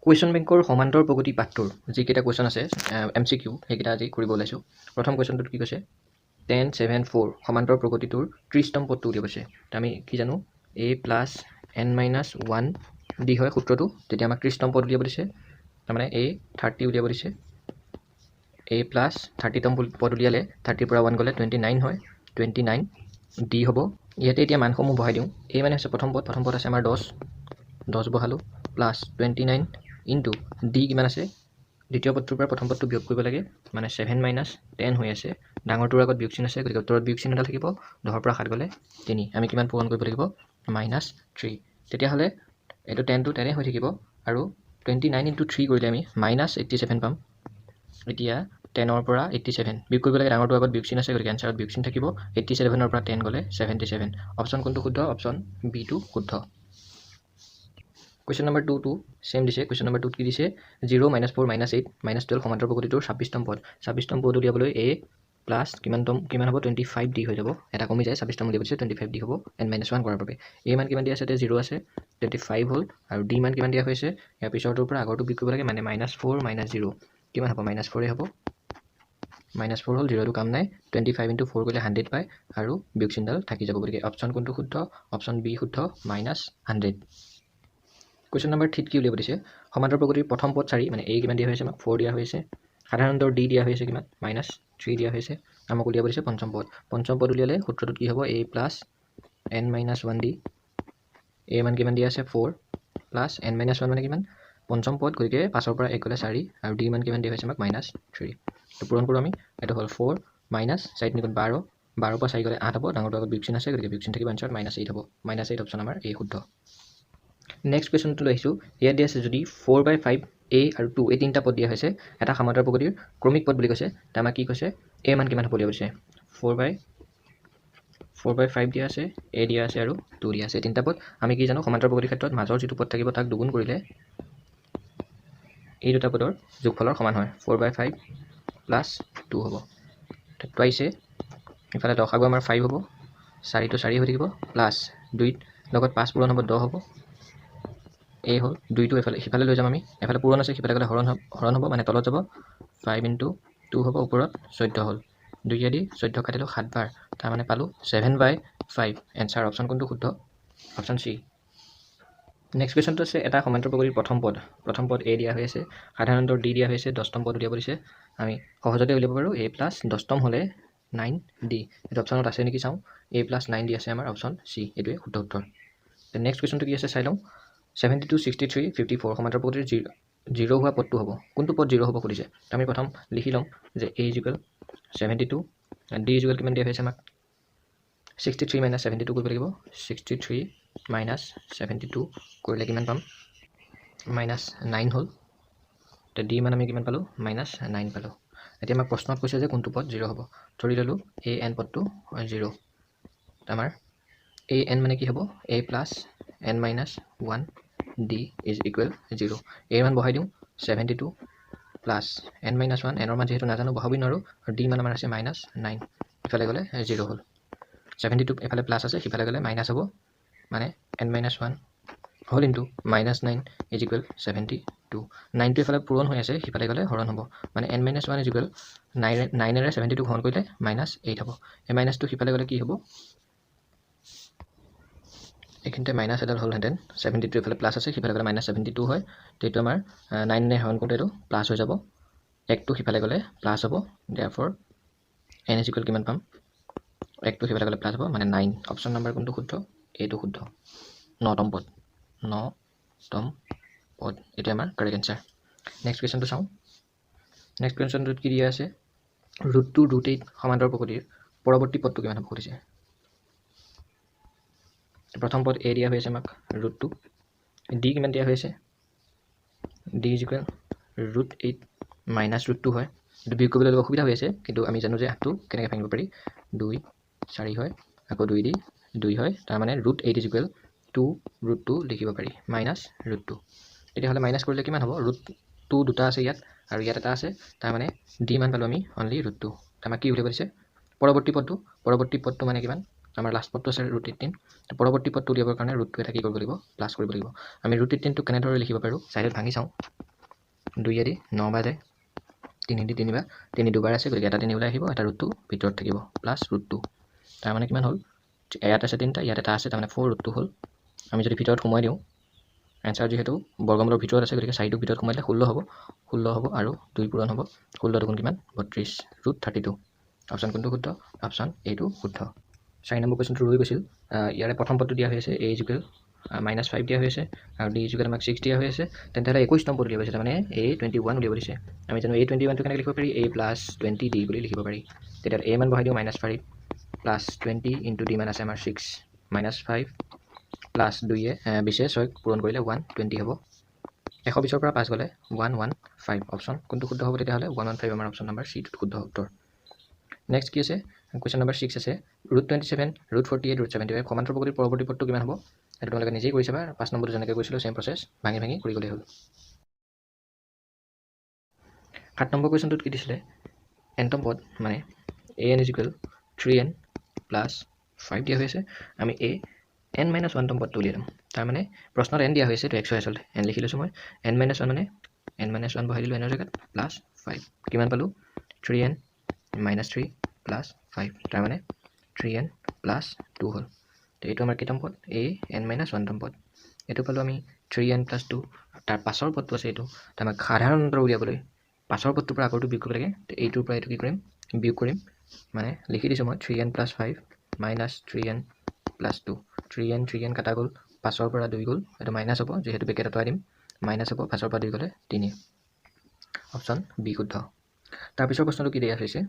Question বেংকৰ সমান্তৰ প্ৰগতি পাঠটোৰ যিকেইটা কুৱেশ্যন আছে MCQ সেইকেইটা আজি কৰিব ওলাইছোঁ। প্ৰথম কুৱেশ্যনটোত কি কৈছে 10, 7, 4 সমান্তৰ প্ৰগতিটোৰ 30তম পদটো উলিয়াব কৈছে। আমি কি জানো a + n - 1 d হয় সূত্ৰটো, তেতিয়া আমাক 30তম পদ উলিয়াব দিছে। তাৰমানে a 30 উলিয়াব দিছে। a + 30তম পদ উলিয়ালে 30ৰ পৰা 1 গ'লে 29 হয়, 29 d হ'ব। ইয়াতে এতিয়া মানসমূহ বহাই দিওঁ। a মানে হৈছে প্ৰথম পদ আছে আমাৰ 10 বহালোঁ প্লাছ 29 ইনটু d কিমান আছে দ্বিতীয় পদটোৰ পৰা প্ৰথম পদটো বিয়োগ কৰিব লাগে, মানে 7 - 10 হৈ আছে। ডাঙৰটোৰ আগত বিয়োগ চিন আছে, গতিকে উত্তৰত বিয়োগ চিন এটা থাকিব। 10ৰ পৰা 7 গ'লে 3, আমি কিমান পূৰণ কৰিব লাগিব -3। তেতিয়াহ'লে এইটো 10টো 10 হৈ থাকিব আৰু 29 ইনটু 3 কৰিলে আমি -87 পাম। এতিয়া 10ৰ পৰা 87 বিয়োগ কৰিব লাগে, ডাঙৰটোৰ আগত বিয়োগ চিন আছে, গতিকে এনচাৰত বিয়োগ চিন থাকিব। 87ৰ পৰা 10 গ'লে 77। অপশ্যন কোনটো শুদ্ধ? অপশ্যন বিটো শুদ্ধ। কুৱেশ্যন নম্বৰ 2টো চেম দিছে। কুৱেশ্যন নম্বৰ 2ত কি দিছে 0, -4, -8, -12 সমান্তৰ প্ৰগতিটোৰ 26তম পদ। 26তম পদ উলিয়াবলৈ a প্লাছ কিমান হ'ব 25 d হৈ যাব। এটা কমি যায়, 26তম উলিয়াব দিছে 25 d হ'ব n-1 কৰাৰ বাবে। a মান কিমান দিয়া আছে? 0 আছে, 25 হ'ল আৰু d মান কিমান দিয়া হৈছে? ইয়াৰ পিছৰটোৰ পৰা আগৰটো বিয়োগ কৰিব লাগে, মানে -4 - 0 কিমান হ'ব? -4 হ'ব। -4 হ'ল, 0টো কাম নাই। 25 ইনটু 4 কৰিলে 100 পায় আৰু বিয়োগ চিনডাল থাকি যাব। গতিকে অপশ্যন কোনটো শুদ্ধ? অপশ্যন বি শুদ্ধ, -100। কুৱেশ্যন নম্বৰ 3ত কি উলিয়াব দিছে সমান্তৰ প্ৰগতিৰ প্ৰথম পদ 4, মানে a কিমান দিয়া হৈছে আমাক 4 দিয়া হৈছে। সাধাৰণতৰ d দিয়া হৈছে কিমান -3 দিয়া হৈছে। আমাক উলিয়াব দিছে পঞ্চম পদ। পঞ্চম পদ উলিয়ালে সূত্ৰটোত কি হ'ব a + n - 1 d। a মান কিমান দিয়া আছে 4 প্লাছ n-1 মানে কিমান পঞ্চম পদ, গতিকে 5ৰ পৰা 1 গ'লে 4 আৰু d মান কিমান দিয়া হৈছে আমাক -3। তো পূৰণ কৰোঁ আমি, এইটো হ'ল 4 - 4 × 12, 12ৰ পৰা 4 গ'লে 8 হ'ব। ডাঙৰটোৰ আগত বিয়োগ চিন আছে, গতিকে বিয়োগ চিন থাকিব, এনচাৰত -8 হ'ব। -8 অপশ্যন আমাৰ a শুদ্ধ। নেক্সট কুৱেশ্যনটো লৈ আহিছোঁ। ইয়াত দিয়া আছে যদি 4/5 a আৰু 2 এই তিনিটা পদ দিয়া হৈছে এটা সমান্তৰ প্ৰগতিৰ ক্ৰমিক পদ বুলি কৈছে। তাৰ আমাক কি কৈছে a মান কিমান হ'ব উলিয়াব দিছে। 4/5 দিয়া আছে, a দিয়া আছে আৰু 2 দিয়া আছে। তিনিটা পদ আমি কি জানো সমান্তৰ প্ৰগতিৰ ক্ষেত্ৰত মাজৰ যিটো পদ থাকিব তাক দুগুণ কৰিলে এই দুটা পদৰ যোগফলৰ সমান হয়। 4/5 + 2 হ'ব। টুৱাইছে ইফালে দশাগু আমাৰ 5 হ'ব, 4টো 4 হৈ থাকিব, প্লাছ 2ৰ লগত 5 পূৰণ হ'ব 10 হ'ব। a হ'ল 2টো সিফালে লৈ যাম আমি, এফালে পূৰণ আছে সিফালে গ'লে হৰণ হ'ব, মানে তলত যাব 5 × 2 হ'ব, ওপৰত 14 হ'ল। 2 দি 14 কাটিলোঁ 7 বাৰ, তাৰমানে পালোঁ 7/5। এনচাৰ অপশ্যন কোনটো শুদ্ধ? Option C. নেক্সট কুৱেশ্যনটো আছে এটা সমান্তৰ প্ৰগতিৰ প্ৰথম পদ a দিয়া হৈ আছে, সাধাৰণতৰ d দিয়া হৈছে, 10তম পদ উলিয়াব দিছে। আমি সহজতে উলিয়াব পাৰোঁ a + 10তম হ'লে 9d। এইটো অপশ্যনত আছে নেকি চাওঁ, a + 9 দি আছে আমাৰ অপশ্যন চি, এইটোৱে শুদ্ধ উত্তৰ। নেক্সট কুৱেশ্যনটো কি আছে চাই লওঁ। 72, 63, 54 সমান্তৰ প্ৰগতিৰ 0 হোৱা পদটো হ'ব। কোনটো পদ 0 হ'ব সুধিছে। আমি প্ৰথম লিখি লওঁ যে a = 72, d = কিমান দিয়া হৈছে আমাক 63 - 72 কৰিব লাগিব। 63 - 72 কৰিলে কিমান পাম -9 হ'ল। এতিয়া d মান আমি কিমান পালোঁ -9 পালোঁ। এতিয়া আমাক প্ৰশ্নত কৈছে যে কোনটো পদ 0 হ'ব। ধৰি ল'লোঁ an পদটো 0। আমাৰ an মানে কি হ'ব a + n - 1 d = 0। a মান বহাই দিওঁ 72 প্লাছ n - 1, নৰ মান যিহেতু নাজানো বহাবই নোৱাৰোঁ, আৰু d মান আমাৰ আছে -9, ইফালে গ'লে 0 হ'ল। 72 এফালে প্লাছ আছে, সিফালে গ'লে মাইনাছ হ'ব, মানে n - 1 হ'ল ইনটু -9 = 72। 9টো এফালে পূৰণ হৈ আছে, সিফালে গ'লে হৰণ হ'ব, মানে n - 1 = 9ৰে 72 হৰণ কৰিলে -8 হ'ব। এই মাইনাছটো সিফালে গ'লে কি হ'ব, এইখিনিতে মাইনাছ এডাল হ'লহেঁতেন। 72 এফালে প্লাছ আছে, সিফালে গ'লে -72 হয়। সেইটো আমাৰ 9ৰে হৰণ কৰোঁতে এইটো প্লাছ হৈ যাব, 1টো সিফালে গ'লে প্লাছ হ'ব। therefore n = কিমান পাম, 1টো সিফালে গ'লে প্লাছ হ'ব, মানে 9। অপশ্যন নম্বৰ কোনটো শুদ্ধ? এইটো শুদ্ধ, 9তম পদ। 9তম পদ, এইটো আমাৰ কাৰেক্ট এনচাৰ। নেক্সট কুৱেশ্যনটো চাওঁ। নেক্সট কুৱেশ্যনটোত কি দিয়া আছে √2, √8 সমান্তৰ প্ৰগতিৰ পৰৱৰ্তী পদটো কিমান হ'ব সুধিছে। প্ৰথম পদ a দিয়া হৈ আছে আমাক √2, d কিমান দিয়া হৈ আছে d = √8 - √2 হয়। এইটো বিয়োগ কৰিবলৈ অলপ অসুবিধা হৈ আছে, কিন্তু আমি জানো যে 8টো কেনেকৈ ভাঙিব পাৰি। 2 4 হয়, আকৌ 2 দি 2 হয়, তাৰমানে √8 = 2√2 লিখিব পাৰি -√2। তেতিয়াহ'লে মাইনাছ কৰিলে কিমান হ'ব, √2 দুটা আছে ইয়াত আৰু ইয়াত এটা আছে, তাৰমানে d মান পালোঁ আমি অনলি √2। আমাক কি উলিয়াব দিছে পৰৱৰ্তী পদটো মানে কিমান, আমাৰ লাষ্ট পদটো আছে √18। পৰৱৰ্তী পদটো উলিয়াবৰ কাৰণে √2 এটা কি কৰিব লাগিব প্লাছ কৰিব লাগিব। আমি √18টো কেনেদৰে লিখিব পাৰোঁ চাইডত ভাঙি চাওঁ। 2 দি 9 বাৰ যায় 3 দি 3 বাৰ 3 দুবাৰ আছে গতিকে এটা 3 ওলাই আহিব এটা ৰুটটো ভিতৰত থাকিব প্লাছ ৰুট 2 তাৰ মানে কিমান হ'ল ইয়াত আছে 3টা ইয়াত এটা আছে তাৰ মানে 4 ৰুট 2 হ'ল আমি যদি ভিতৰত সোমাই দিওঁ এনসাৰ যেহেতু বৰ্গমূলৰ ভিতৰত আছে গতিকে 4টো ভিতৰত সোমাই দিলে 16 হ'ব আৰু 2 পূৰণ হ'ব 16 দুগুণ কিমান 32 ৰুট 32 অপশ্যন কোনটো শুদ্ধ অপশ্যন এইটো শুদ্ধ 4 নম্বৰ কুৱেশ্যনটো ৰৈ গৈছিল ইয়াৰে প্ৰথম পদটো দিয়া হৈ আছে a ইকুৱেল -5 দিয়া হৈ আছে আৰু d ইকুৱেল আমাক 6 দিয়া হৈ আছে তেন্তে হ'লে 21 নম্বৰ উলিয়াব দিছে মানে a21 উলিয়াব দিছে আমি জানো a21 টো কেনেকৈ লিখিব পাৰি a + 20d বুলি লিখিব পাৰি তেতিয়া a মান বহাই দিওঁ -5 + 20 * d মান আছে আমাৰ 6 -5 প্লাছ 2 20 6 পূৰণ কৰিলে 120 হ'ব 120 পৰা 5 গ'লে 115 অপশ্যন কোনটো শুদ্ধ হ'ব তেতিয়াহ'লে 115 আমাৰ অপশ্যন নম্বৰ চি শুদ্ধ উত্তৰ নেক্সট কি আছে কুৱেশ্যন নম্বৰ 6 আছে √27 √48 √75 সমান্তৰ প্ৰকৃতিৰ পৰৱৰ্তী পদটো কিমান হ'ব সেইটো তোমালোকে নিজেই কৰি চাবা 5 নম্বৰটো যেনেকৈ কৰিছিলোঁ চেম প্ৰচেছ ভাঙি কৰি গ'লেই হ'ল 7 নম্বৰ কুৱেশ্যনটোত কি দিছিলে এনটম পদ মানে an = 3n + 5 দিয়া হৈ আছে আমি n-1 তম পদটো উলিয়াই ল'ম তাৰ মানে প্ৰশ্নত n দিয়া হৈছে তো x হয় আচলতে n লিখি লৈছোঁ মই n-1 মানে n-1 বহাই দিলোঁ n ৰ জেগাত +5 কিমান পালোঁ 3n - 3 + 5 তাৰ মানে 3n + 2 হ'ল তো এইটো আমাৰ কেইতম পদ n-1 তম পদ এইটো পালোঁ আমি 3n + 2 তাৰ পাছৰ পদটো আছে এইটো তো আমাক সাধাৰণ অন্তৰ উলিয়াবলৈ পাছৰ পদটোৰ পৰা আগৰটো বিয়োগ কৰিব লাগে তো এইটোৰ পৰা এইটো কি কৰিম বিয়োগ কৰিম মানে লিখি দিছোঁ মই 3n + 5 - 3n + 2 3n কাটা গ'ল 5ৰ পৰা 2 গ'ল এইটো মাইনাছ হ'ব যেহেতু বেকেট আঁতৰাই দিম মাইনাছ হ'ব 5ৰ পৰা 2 গ'লে 3 অপশ্যন বি শুদ্ধ তাৰপিছৰ প্ৰশ্নটো কি দিয়া হৈছে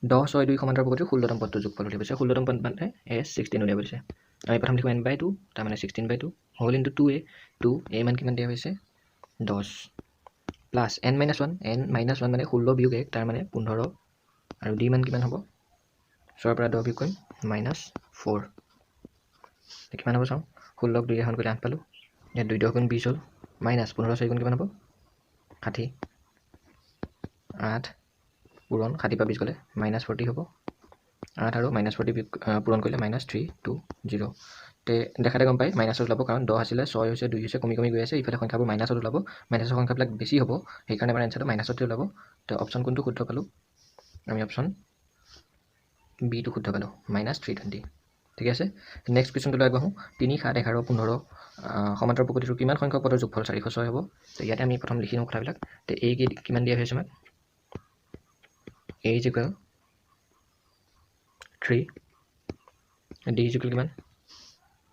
10 6 2 সমান্তৰ প্ৰকৃতিৰ 16তম পদটো যোগফল উলিয়াব দিছে 16তম পদ মানে s16 উলিয়াব দিছে আমি প্ৰথম লিখোঁ n/2 তাৰ মানে 16/2 হোল ইনটু 2a 2a মান কিমান দিয়া হৈছে 10 প্লাছ n-1 n-1 মানে 16 বিয়োগ 1 তাৰ মানে 15 আৰু d মান কিমান হ'ব 6ৰ পৰা 10 বিয়োগ কৰিম -4 কিমান হ'ব চাওঁ 16 2 এখন কৰি 8 পালোঁ ইয়াত 2 10 গুণ 20 হ'ল -15 4 গুণ কিমান হ'ব 60 8 পূৰণ 60 পৰা 20 গ'লে -40 হ'ব 8 আৰু -40 পূৰণ কৰিলে -320 তে দেখাতে গম পায় মাইনাছত ওলাব কাৰণ 10 আছিলে 6 হৈছে 2 হৈছে কমি গৈ আছে ইফালে সংখ্যাবোৰ মাইনাছত ওলাব মাইনাছৰ সংখ্যাবিলাক বেছি হ'ব সেইকাৰণে আমাৰ এনসাৰটো মাইনাছতে ওলাব তো অপশ্যন কোনটো শুদ্ধ পালোঁ আমি অপশ্যন বিটো শুদ্ধ পালোঁ -320 ঠিক আছে নেক্সট কুৱেশ্যনটো আগবাঢ়োঁ 3 7 11 15 সমান্তৰ প্ৰকৃতিৰ কিমান সংখ্যক পদৰ যোগফল 406 হ'ব তো ইয়াতে আমি প্ৰথম লিখি লওঁ কথাবিলাক তো a কিমান দিয়া হৈছে আমাক a = 3 d = কিমান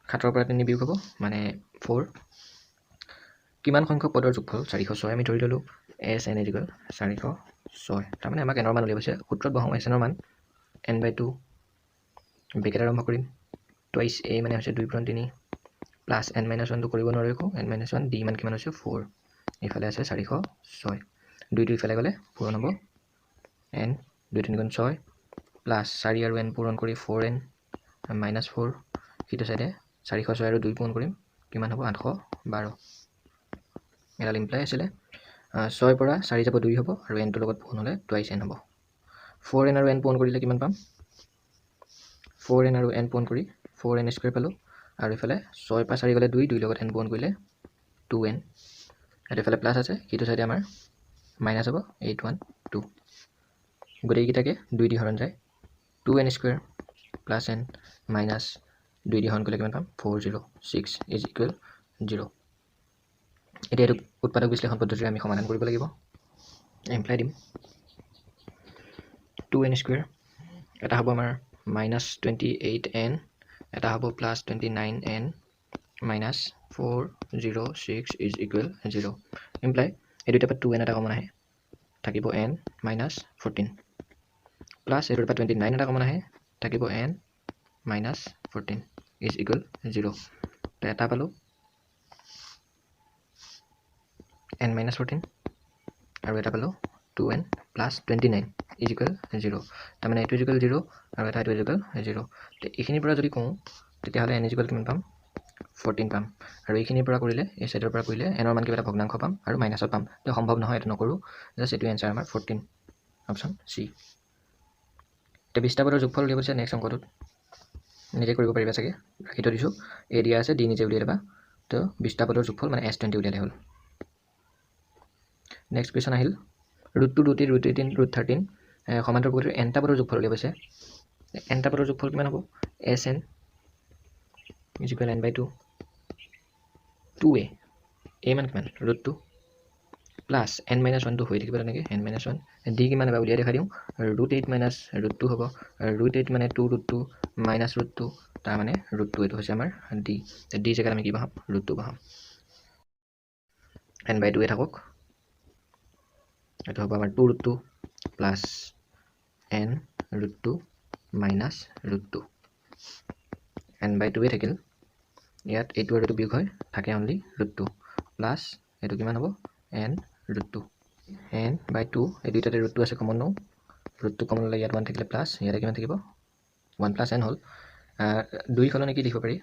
7ৰ পৰা 3 বিয়োগ হ'ব মানে 4 কিমান সংখ্যক পদৰ যোগফল 406 আমি ধৰি ল'লোঁ n = 406 তাৰমানে আমাক n ৰ মান উলিয়াইছে সূত্ৰত বহাওঁ s ৰ মান n/2 বেকেট আৰম্ভ কৰিম টুৱাইচ a মানে হৈছে 2 × 3 প্লাছ n-1 টো কৰিব নোৱাৰোঁ একো n-1 d মান কিমান হৈছে 4 এইফালে আছে 406 2 ইফালে গ'লে পূৰণ হ'ব n 2 3 গুণ 6 প্লাছ 4 আৰু n পূৰণ কৰি 4n -4 সিটো চাইডে 406 আৰু 2 পূৰণ কৰিম কিমান হ'ব 812 এডাল ইমপ্লাই আছিলে 6 পৰা 4 যাব 2 হ'ব আৰু n টোৰ লগত পূৰণ হ'লে টুৱাইচ n হ'ব 4n আৰু n পূৰণ কৰিলে কিমান পাম 4n আৰু n পূৰণ কৰি 4n² পালোঁ আৰু ইফালে 6 পৰা 4 গ'লে 2 লগত n পূৰণ কৰিলে 2n আৰু ইফালে প্লাছ আছে সিটো চাইডে আমাৰ মাইনাছ হ'ব 812 গোটেইকেইটাকে 2 দি হৰণ যায় 2n² + n মাইনাছ 2 দি হৰণ কৰিলে কিমান পাম 406 = 0 এতিয়া এইটো উৎপাদক বিশ্লেষণ পদ্ধতিৰে আমি সমাধান কৰিব লাগিব এমপ্লাই দিম 2n² এটা হ'ব আমাৰ -28n এটা হ'ব +29n -406 = 0 ইমপ্লাই এই দুটাৰ পৰা 2n এটা কমন আহে থাকিব n -14 প্লাছ এইটোৰ পৰা 29 এটা কমন আহে থাকিব n -14 = 0 তো এটা পালোঁ n -14 আৰু এটা পালোঁ 2n + 29 = 0 তাৰমানে এইটো = 0 আৰু এটা এইটো = 0 তো এইখিনিৰ পৰা যদি কওঁ তেতিয়াহ'লে n = কিমান পাম 14 পাম আৰু এইখিনিৰ পৰা কৰিলে এই চাইডৰ পৰা কৰিলে n ৰ মান কিবা এটা ভগ্নাংশ পাম আৰু মাইনাছত পাম তো সম্ভৱ নহয় এইটো নকৰোঁ জাষ্ট এইটো এনসাৰ আমাৰ 14 অপশ্যন চি তো 20টা পদৰ যোগফল উলিয়াব দিছে নেক্সট অংকটোত নিজে কৰিব পাৰিবা চাগে ৰাখি থৈ দিছোঁ a দিয়া আছে d নিজে উলিয়াই ল'বা তো 20টা পদৰ যোগফল মানে s20 উলিয়ালে হ'ল নেক্সট কুৱেশ্যন আহিল √2 √8 √18 √13 সমান্তৰাল পদ্ধতিৰ nটা পদৰ যোগফল উলিয়াব কৈছে nটা পদৰ যোগফল কিমান হ'ব Sn = n/2 2a a মান কিমান √2 প্লাছ n - 1 টো হৈ থাকিব তেনেকৈ n - 1 d কিমান এবাৰ উলিয়াই দেখা দিওঁ √8 - √2 হ'ব √8 মানে 2 √2 - √2 তাৰ মানে √2 এইটো হৈছে আমাৰ d d জেগাত আমি কি পাম √2 পাম n/2 এ থাকক এইটো হ'ব আমাৰ 2 √2 প্লাছ n √2 মাইনাছ √2 n/2 এ থাকিল ইয়াত এইটো আৰু এইটো বিয়োগ হয় থাকে অনলি √2 প্লাছ এইটো কিমান হ'ব n √2 n/2 এই দুইটাতে √2 আছে কমন লওঁ √2 কমন ল'লে ইয়াত 1 থাকিলে প্লাছ ইয়াতে কিমান থাকিব 1 + n হ'ল 2 সলনি কি লিখিব পাৰি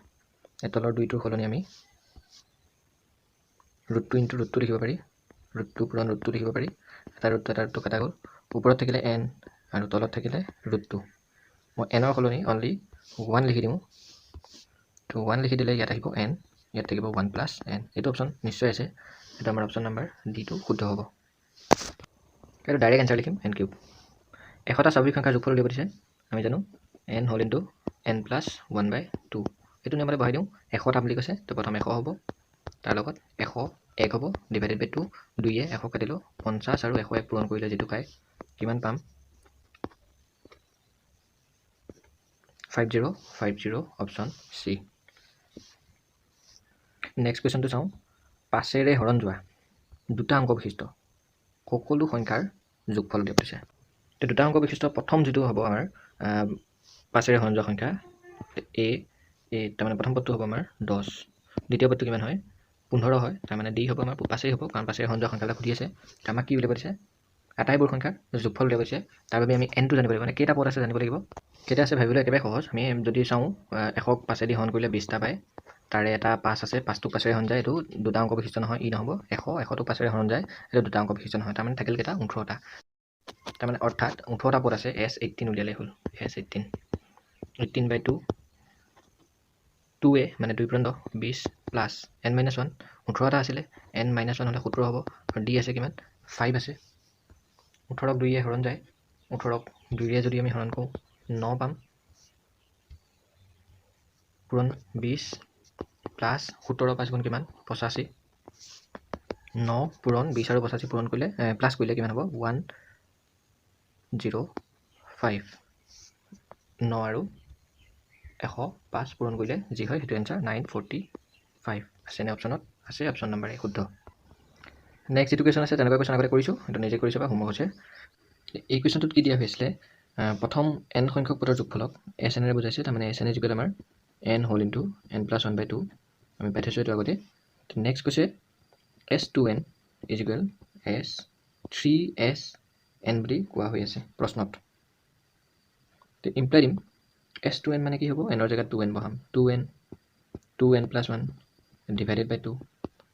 এই তলৰ 2টোৰ সলনি আমি √2 * √2 লিখিব পাৰি √2 পূৰণ √2 লিখিব পাৰি এটা √2 কাটা গ'ল ওপৰত থাকিলে n আৰু তলত থাকিলে √2 মই n ৰ সলনি অনলি 1 লিখি দিওঁ তো 1 লিখি দিলে ইয়াত আহিব n ইয়াত থাকিব 1 + n এইটো অপশ্যন নিশ্চয় আছে এটা আমাৰ অপশ্যন নাম্বাৰ ডি টো শুদ্ধ হ'ব এইটো ডাইৰেক্ট এনসাৰ লিখিম n³ এশটা স্বাভাৱিক সংখ্যাৰ যোগফল উলিয়াব দিছে আমি জানো n * n + 1/2 এইটো নিয়মতে বহাই দিওঁ 100টা বুলি কৈছে তো প্ৰথম 100 হ'ব তাৰ লগত 100 1 হ'ব / 2 2 এ 100 কাটিলো 50 আৰু 101 পূৰণ কৰিলে যেটো পায় কিমান পাম 5050 অপশ্যন সি নেক্সট কুৱেশ্যনটো চাওঁ 5ৰে হৰণ যোৱা দুটা অংক বিশিষ্ট সকলো সংখ্যাৰ যোগফল উলিয়াব দিছে তো দুটা অংক বিশিষ্ট প্ৰথম যেটো হ'ব আমাৰ 5ৰে হৰণ যোৱা সংখ্যা a তাৰ মানে প্ৰথম পদটো হ'ব আমাৰ 10 দ্বিতীয় পদটো কিমান হয় 15 হয় তাৰ মানে d হ'ব আমাৰ 5 হ'ব কাৰণ 5ৰে হৰণ যোৱা সংখ্যাটা সুধি আছে আমাক কি উলিয়াব দিছে আটাইবোৰ সংখ্যাৰ যোগফল উলিয়াব দিছে তাৰ বাবে আমি n টো জানিব লাগিব মানে কেইটা পদ আছে জানিব লাগিব কেইটা আছে ভাবিবলৈ একেবাৰে সহজ আমি যদি চাওঁ 100 5 দি হৰণ কৰিলে 20টা পায় তাৰে এটা 5 আছে 5টো 5ৰে হৰণ যায় এইটো দুটা অংক বিশিষ্ট নহয় ই নহ'ব 100টো 5ৰে হৰণ যায় এইটো দুটা অংক বিশিষ্ট নহয় তাৰ মানে থাকিল কেইটা 18টা তাৰ মানে অৰ্থাৎ 18টা পদ আছে S18 উলিয়ালে হ'ল S18 18/2 2a মানে 2 * 10 20 প্লাছ n - 1 18টা আছিলে n - 1 হ'লে 17 হ'ব আৰু d আছে কিমান 5 আছে 18ক 2 এ হৰণ যায় 18ক 2 এ যদি আমি হৰণ কৰোঁ 9 পাম পূৰণ 20 প্লাছ 17 5 গুণ কিমান 85 9 পূৰণ 20 আৰু 85 পূৰণ কৰিলে প্লাছ কৰিলে কিমান হ'ব 105 9 আৰু 105 পূৰণ কৰিলে যি হয় সেইটো এনসাৰ 945 আছে নে অপশ্যনত আছে অপশ্যন নম্বৰ এ শুদ্ধ নেক্সট যেটো কুৱেশ্যন আছে তেনেকুৱা কুৱেশ্যন আগতে কৰিছোঁ সেইটো নিজে কৰি চাবা হোমৱৰ্ক হৈছে এই কুৱেশ্যনটোত কি দিয়া হৈছিলে প্ৰথম n সংখ্যক পদৰ যোগফলক Sn ৰে বুজাইছে তাৰ মানে Sn = আমাৰ n * n + 1/2 আমি পাই থৈছোঁ এইটো আগতে নেক্সট কৈছে S2n = S3Sn বুলি কোৱা হৈ আছে প্ৰশ্নত তো ইমপ্লাই দিম S2n মানে কি হ'ব n ৰ জেগাত 2n বহাম 2n + 1 / 2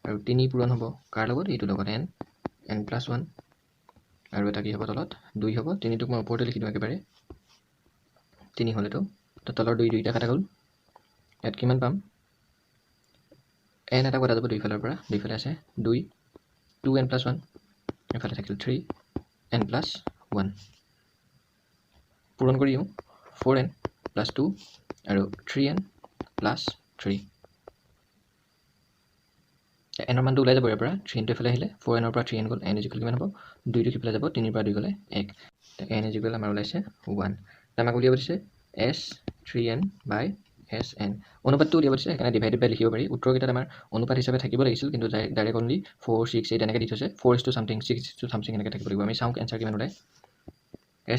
আৰু 3 পূৰণ হ'ব কাৰ লগত এইটো লগত n + 1 আৰু এটা কি হ'ব তলত 2 হ'ব 3টোক মই ওপৰতে লিখি দিওঁ একেবাৰে 3 হ'ল এইটো তো তলৰ 2টা কাটা গ'ল ইয়াত কিমান পাম n এটা কটা যাব দুইফালৰ পৰা দুইফালে আছে 2n + 1 এফালে থাকিল 3n + 1 পূৰণ কৰি দিওঁ 4n + 2 আৰু 3n + 3 n ৰ মানটো ওলাই যাব ইয়াৰ পৰা 3 টো এফালে আহিলে 4n ৰ পৰা 3n গ'ল n = কিমান হ'ব 2 টো সিফালে যাব 3 ৰ পৰা 2 গ'লে 1 n = আমাৰ ওলাইছে 1 আমাক উলিয়াব দিছে S3n/Sn অনুপাতটো উলিয়াব দিছে সেইকাৰণে ডিভাইডেড বাই লিখিব পাৰি উত্তৰকেইটাত আমাৰ অনুপাত হিচাপে থাকিব লাগিছিল কিন্তু ডাইৰেক্ট অনলি 4 6 8 এনেকৈ দি থৈছে 4:something 6:something এনেকৈ থাকিব লাগিব আমি চাওঁ এনসাৰ কিমান ওলাই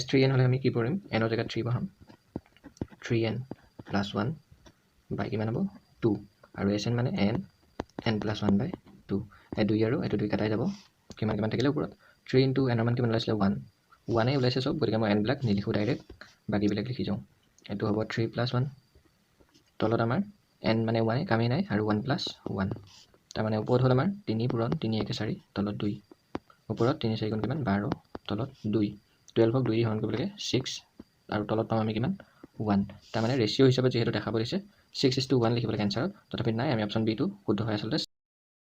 S3n হ'লে আমি কি কৰিম n ৰ জেগাত 3 বহাম 3n + 1 বাই কিমান হ'ব 2 আৰু Sn মানে n + 1/2 এই 2 আৰু এইটো 2 কাটাই যাব কিমান থাকিলে ওপৰত 3 * n ৰ মান কিমান ওলাইছিলে 1 1 ওলাইছে সব গতিকে মই n বিলাক নিলিখোঁ ডাইৰেক্ট বাকীবিলাক লিখি যাওঁ এইটো হ'ব 3 + 1 তলত আমাৰ n মানে 1 কামেই নাই আৰু 1 + 1 তাৰ মানে ওপৰত হ'ল আমাৰ 3 পূৰণ 3 * 1 = 4 তলত 2 ওপৰত 3 4 গুণ কিমান 12 তলত 2 12ক 2 হৰণ কৰিব লাগে 6 আৰু তলত পাম আমি কিমান 1 তাৰ মানে ৰেচিঅ' হিচাপে যেহেতু দেখাব দিছে 6:1 লিখিব লাগে এনসাৰত তথাপি নাই আমি অপশ্যন বি টো শুদ্ধ হয় আচলতে